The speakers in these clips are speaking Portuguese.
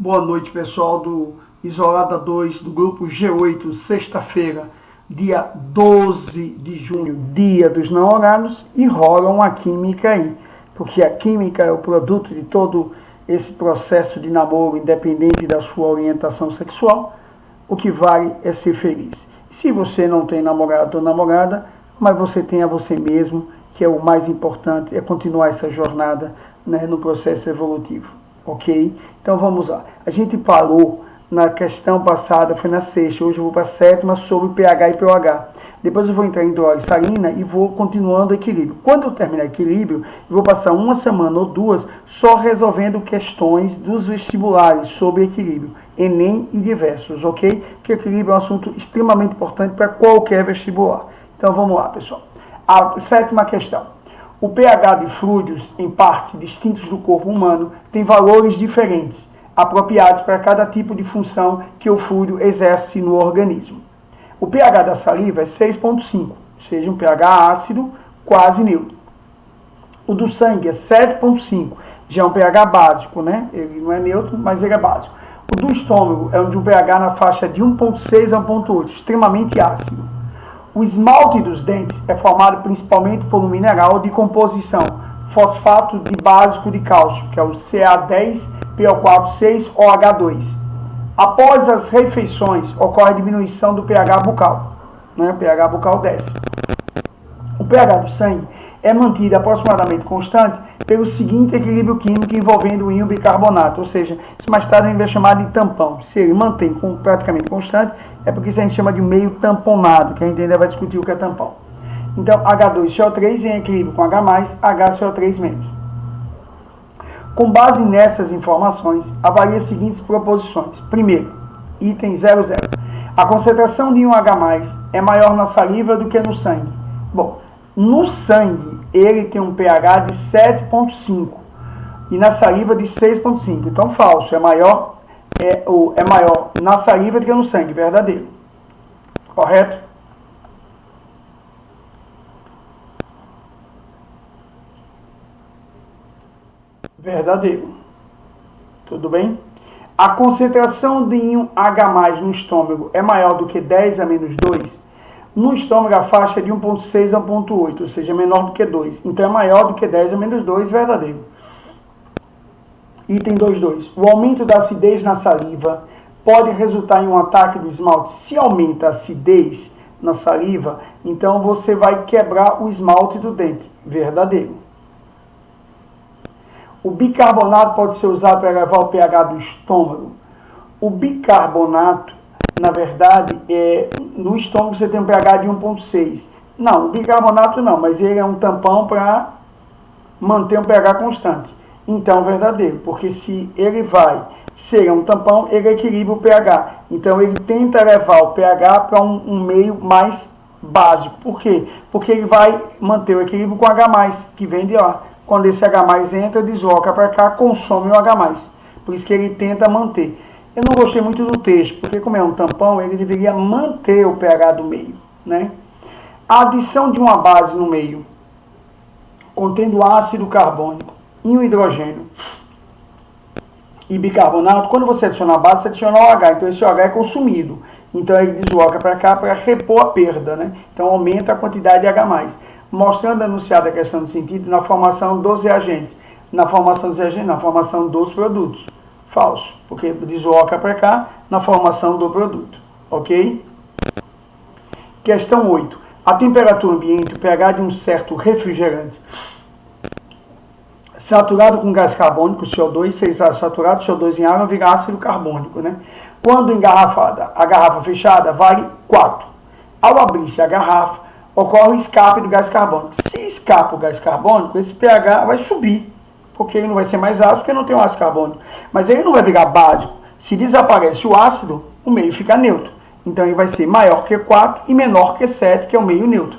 Boa noite, pessoal do Isolada 2, do grupo G8, sexta-feira, dia 12 de junho, dia dos namorados, e rola uma química aí, porque a química é o produto de todo esse processo de namoro, independente da sua orientação sexual. O que vale é ser feliz. E se você não tem namorado ou namorada, mas você tem a você mesmo, que é o mais importante, é continuar essa jornada, né, no processo evolutivo. Ok? Então vamos lá. A gente parou na questão passada, foi na sexta, hoje eu vou para a sétima, sobre pH e pOH. Depois eu vou entrar em hidroxalina e vou continuando o equilíbrio. Quando eu terminar o equilíbrio, eu vou passar uma semana ou duas só resolvendo questões dos vestibulares sobre equilíbrio, Enem e diversos, ok? Porque equilíbrio é um assunto extremamente importante para qualquer vestibular. Então vamos lá, pessoal. A sétima questão. O pH de fluidos, em partes distintos do corpo humano, tem valores diferentes, apropriados para cada tipo de função que o fluido exerce no organismo. O pH da saliva é 6,5, ou seja, um pH ácido quase neutro. O do sangue é 7,5, já é um pH básico, né? Ele não é neutro, mas ele é básico. O do estômago é de um pH na faixa de 1,6 a 1,8, extremamente ácido. O esmalte dos dentes é formado principalmente por um mineral de composição fosfato de básico de cálcio, que é o Ca10PO4,6OH2. Após as refeições, ocorre diminuição do pH bucal, né? O pH bucal desce. O pH do sangue é mantido aproximadamente constante pelo seguinte equilíbrio químico envolvendo o íon bicarbonato, ou seja, isso mais tarde a gente vai chamar de tampão. Se ele mantém praticamente constante, é porque isso a gente chama de meio tamponado, que a gente ainda vai discutir o que é tampão. Então, H2CO3 em equilíbrio com H+, HCO3-. Com base nessas informações, avalie as seguintes proposições. Primeiro, item 00. A concentração de íon H+, é maior na saliva do que no sangue. Bom, no sangue, ele tem um pH de 7,5 e na saliva de 6,5. Então, falso. É maior na saliva do que no sangue. Verdadeiro. Correto? Verdadeiro. Tudo bem? A concentração de íon H+, no estômago é maior do que 10 a menos 2. No estômago, a faixa é de 1,6 a 1,8, ou seja, menor do que 2. Então, é maior do que 10 a menos 2, verdadeiro. Item 2.2. O aumento da acidez na saliva pode resultar em um ataque do esmalte. Se aumenta a acidez na saliva, então você vai quebrar o esmalte do dente. Verdadeiro. O bicarbonato pode ser usado para elevar o pH do estômago. O bicarbonato, na verdade, no estômago você tem um pH de 1,6. Não, o bicarbonato não, mas ele é um tampão para manter um pH constante. Então, verdadeiro, porque se ele vai ser um tampão, ele equilibra o pH. Então, ele tenta levar o pH para um meio mais básico. Por quê? Porque ele vai manter o equilíbrio com H+, que vem de lá. Quando esse H+, entra, desloca para cá, consome o H+. Por isso que ele tenta manter. Eu não gostei muito do texto, porque como é um tampão, ele deveria manter o pH do meio, né? A adição de uma base no meio, contendo ácido carbônico, íon hidrogênio e bicarbonato, quando você adiciona a base, você adiciona o H, então esse OH é consumido. Então ele desloca para cá para repor a perda, né? Então aumenta a quantidade de H+. Mostrando anunciada a questão de sentido na formação dos reagentes. Na formação dos reagentes, na formação dos produtos. Falso, porque desloca para cá na formação do produto, ok? Questão 8. A temperatura ambiente, o pH de um certo refrigerante saturado com gás carbônico, CO2, se está saturado, CO2 em água, vira ácido carbônico, né? Quando engarrafada, a garrafa fechada, vale 4. Ao abrir-se a garrafa, ocorre o escape do gás carbônico. Se escapa o gás carbônico, esse pH vai subir, porque ele não vai ser mais ácido, porque não tem o ácido carbônico. Mas ele não vai virar básico. Se desaparece o ácido, o meio fica neutro. Então ele vai ser maior que 4 e menor que 7, que é o meio neutro.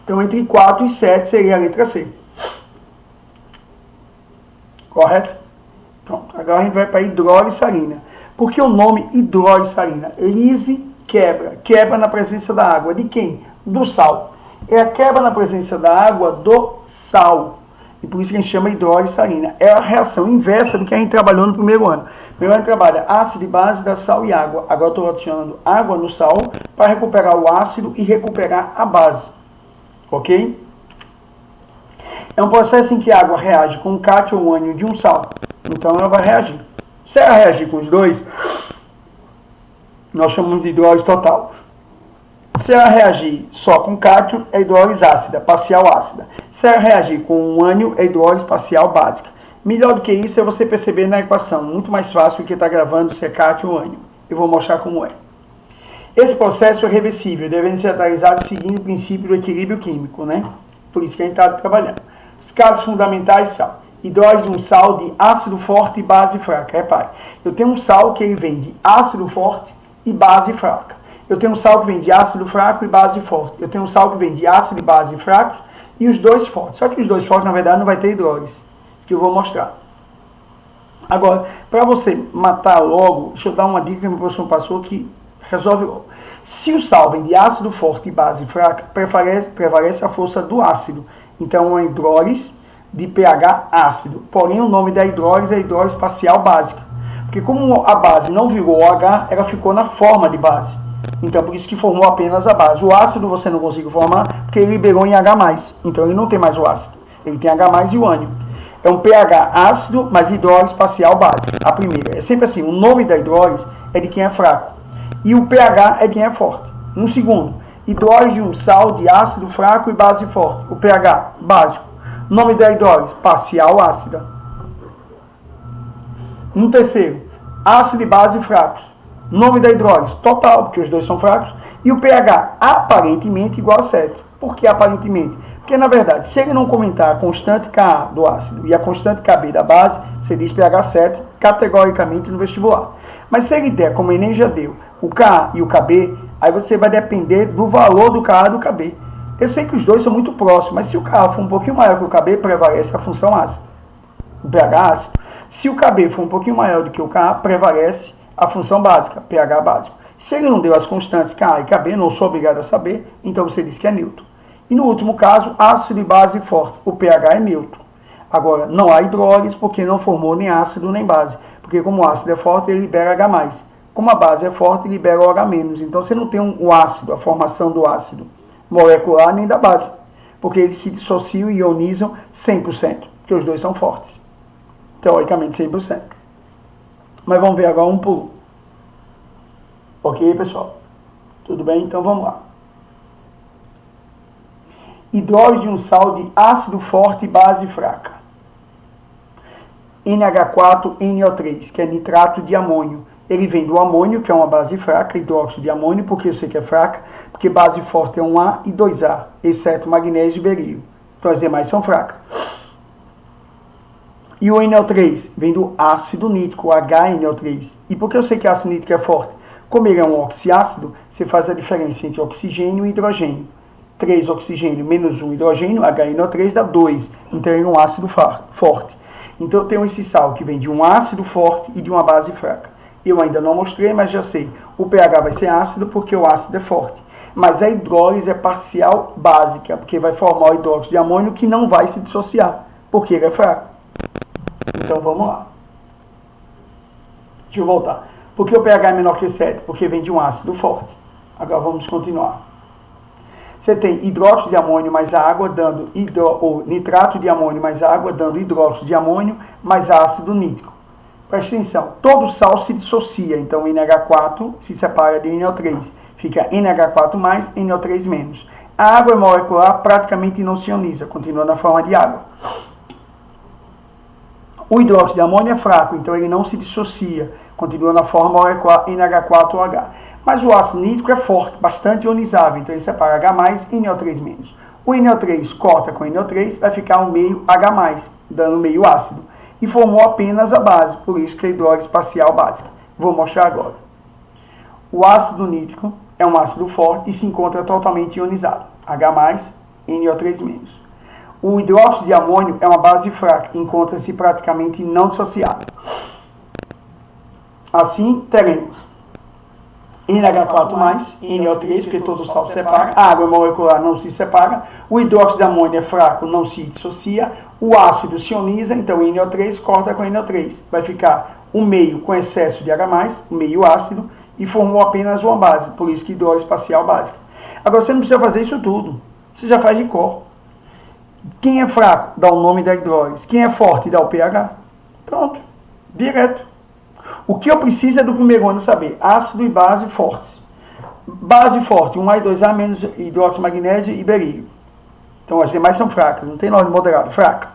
Então entre 4 e 7 seria a letra C. Correto? Pronto. Agora a gente vai para hidroxalina. Por que o nome hidroxalina? Lise quebra. Quebra na presença da água. De quem? Do sal. É a quebra na presença da água do sal. E por isso que a gente chama hidrólise salina. É a reação inversa do que a gente trabalhou no primeiro ano. No primeiro ano trabalha ácido e base, dá sal e água. Agora estou adicionando água no sal para recuperar o ácido e recuperar a base. Ok? É um processo em que a água reage com o cátion ou ânion de um sal. Então ela vai reagir. Se ela reagir com os dois, nós chamamos de hidrólise total. Se ela reagir só com cátion, é hidrólise ácida, parcial ácida. Se ela reagir com um ânion, é hidrólise parcial básica. Melhor do que isso é você perceber na equação, muito mais fácil do que está gravando se é cátion ou ânion. Eu vou mostrar como é. Esse processo é reversível, devendo ser realizado seguindo o princípio do equilíbrio químico, né? Por isso que a gente está trabalhando. Os casos fundamentais são hidrólise de um sal de ácido forte e base fraca. Repare, eu tenho um sal que ele vem de ácido forte e base fraca. Eu tenho um sal que vem de ácido fraco e base forte. Eu tenho um sal que vem de ácido e base fracos e os dois fortes. Só que os dois fortes, na verdade, não vai ter hidrólise, que eu vou mostrar. Agora, para você matar logo, deixa eu dar uma dica que meu professor passou que resolve logo. Se o sal vem de ácido forte e base fraca, prevalece a força do ácido. Então, é uma hidrólise de pH ácido. Porém, o nome da hidrólise é hidrólise parcial básica. Porque como a base não virou OH, ela ficou na forma de base. Então, por isso que formou apenas a base. O ácido você não conseguiu formar porque ele liberou em H+. Então, ele não tem mais o ácido. Ele tem H+, e o ânion. É um pH ácido, mas hidrólise parcial básica. A primeira. É sempre assim, o nome da hidrólise é de quem é fraco. E o pH é de quem é forte. Um segundo, hidrólise de um sal de ácido fraco e base forte. O pH básico. Nome da hidrólise, parcial ácida. Um terceiro, ácido e base fracos. Nome da hidrólise, total, porque os dois são fracos. E o pH, aparentemente, igual a 7. Por que aparentemente? Porque, na verdade, se ele não comentar a constante Ka do ácido e a constante Kb da base, você diz pH 7, categoricamente no vestibular. Mas se ele der, como o Enem já deu, o Ka e o Kb, aí você vai depender do valor do Ka e do Kb. Eu sei que os dois são muito próximos, mas se o Ka for um pouquinho maior que o Kb, prevalece a função ácida. O pH ácido. Se o Kb for um pouquinho maior do que o Ka, prevalece a função básica, pH básico. Se ele não deu as constantes Ka e Kb, não sou obrigado a saber, então você diz que é neutro. E no último caso, ácido e base forte, o pH é neutro. Agora, não há hidrólise porque não formou nem ácido nem base. Porque como o ácido é forte, ele libera H+. Como a base é forte, libera o H-. Então você não tem o ácido, a formação do ácido molecular nem da base. Porque eles se dissociam e ionizam 100%, porque os dois são fortes. Teoricamente 100%. Mas vamos ver agora um por um. Ok, pessoal? Tudo bem? Então vamos lá. Hidrólise de um sal de ácido forte e base fraca. NH4NO3, que é nitrato de amônio. Ele vem do amônio, que é uma base fraca, hidróxido de amônio, porque eu sei que é fraca, porque base forte é um A e 2A, exceto magnésio e berílio. Então as demais são fracas. E o NO3 vem do ácido nítrico, HNO3. E por que eu sei que ácido nítrico é forte? Como ele é um oxiácido, você faz a diferença entre oxigênio e hidrogênio. 3 oxigênio menos 1 hidrogênio, HNO3 dá 2. Então ele é um ácido forte. Então eu tenho esse sal que vem de um ácido forte e de uma base fraca. Eu ainda não mostrei, mas já sei. O pH vai ser ácido porque o ácido é forte. Mas a hidrólise é parcial básica, porque vai formar o hidróxido de amônio que não vai se dissociar, porque ele é fraco. Então vamos lá. Deixa eu voltar. Por que o pH é menor que 7? Porque vem de um ácido forte. Agora vamos continuar. Você tem hidróxido de amônio mais água, dando nitrato de amônio mais água, dando hidróxido de amônio mais ácido nítrico. Presta atenção, todo sal se dissocia, então NH4 se separa de NO3. Fica NH4 mais, NO3 menos. A água molecular praticamente não se ioniza, continua na forma de água. O hidróxido de amônio é fraco, então ele não se dissocia, continua na forma molecular NH4OH. Mas o ácido nítrico é forte, bastante ionizável, então ele separa H+, e NO3-. O NO3 corta com NO3, vai ficar um meio H+, dando meio ácido. E formou apenas a base, por isso que é a hidrólise parcial básica. Vou mostrar agora. O ácido nítrico é um ácido forte e se encontra totalmente ionizado, H+, NO3-. O hidróxido de amônio é uma base fraca, encontra-se praticamente não dissociável. Assim, teremos NH4+, NO3, porque todo sal se separa, a água molecular não se separa, o hidróxido de amônio é fraco, não se dissocia, o ácido se ioniza, então NO3 corta com NO3, vai ficar um meio com excesso de H+, um meio ácido, e formou apenas uma base, por isso que hidrólise espacial básica. Agora você não precisa fazer isso tudo, você já faz de cor. Quem é fraco, dá o nome da hidrólise, quem é forte, dá o pH. Pronto, direto. O que eu preciso é do primeiro ano saber ácido e base fortes. Base forte, 1A2A menos hidróxido de magnésio e berílio. Então as demais são fracas, não tem nome moderado, fraca.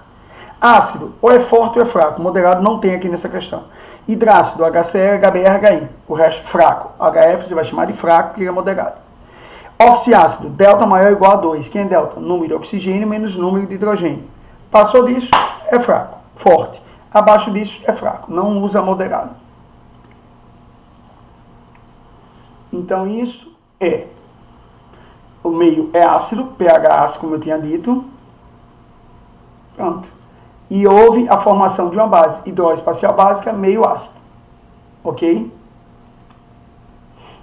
Ácido, ou é forte ou é fraco, moderado não tem aqui nessa questão. Hidrácido, HCl, HBr, HI, o resto fraco. HF você vai chamar de fraco, porque é moderado. Oxiácido, delta maior ou igual a 2. Quem é delta? Número de oxigênio menos número de hidrogênio. Passou disso, é fraco, forte. Abaixo disso é fraco, não usa moderado. Então isso é, o meio é ácido, pH ácido, como eu tinha dito. Pronto. E houve a formação de uma base, hidrólise espacial básica, meio ácido. Ok?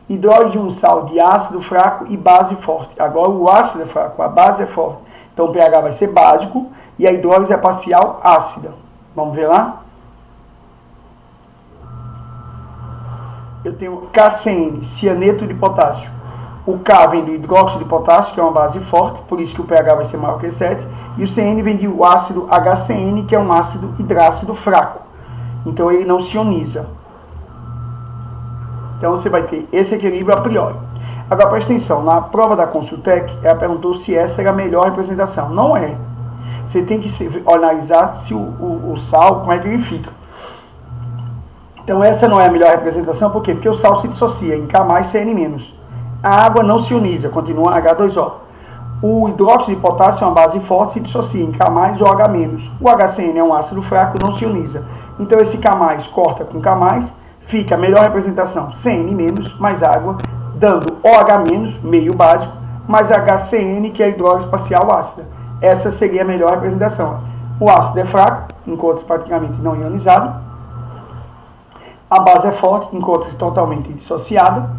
Hidrólise de um sal de ácido fraco e base forte. Agora o ácido é fraco, a base é forte. Então o pH vai ser básico e a hidrólise é parcial ácida. Vamos ver lá? Eu tenho KCN, cianeto de potássio. O K vem do hidróxido de potássio, que é uma base forte, por isso que o pH vai ser maior que 7. E o CN vem do ácido HCN, que é um ácido hidrácido fraco. Então ele não se ioniza. Então você vai ter esse equilíbrio a priori. Agora presta atenção, na prova da Consultec, ela perguntou se essa era a melhor representação. Não é. Você tem que analisar se o sal, como é que ele fica. Então essa não é a melhor representação, por quê? Porque o sal se dissocia em K+, CN-. A água não se ioniza, continua H2O. O hidróxido de potássio é uma base forte, se dissocia em K+, ou H-. O HCN é um ácido fraco, não se ioniza. Então esse K+, corta com K+, fica a melhor representação, CN- mais água, dando OH-, meio básico, mais HCN, que é a hidrólise espacial ácida. Essa seria a melhor representação. O ácido é fraco, encontra-se praticamente não ionizado. A base é forte, encontra-se totalmente dissociada.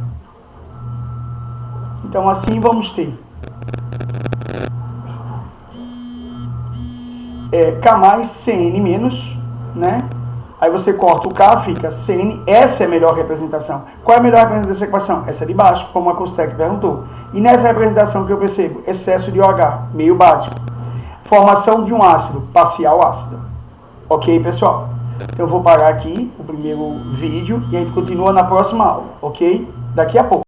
Então assim vamos ter K+, CN-, né? Aí você corta o K, fica CN, essa é a melhor representação. Qual é a melhor representação dessa equação? Essa é de baixo, como a Consultec perguntou. E nessa representação que eu percebo, excesso de OH, meio básico. Formação de um ácido, parcial ácido. Ok, pessoal? Então eu vou parar aqui o primeiro vídeo e a gente continua na próxima aula, ok? Daqui a pouco.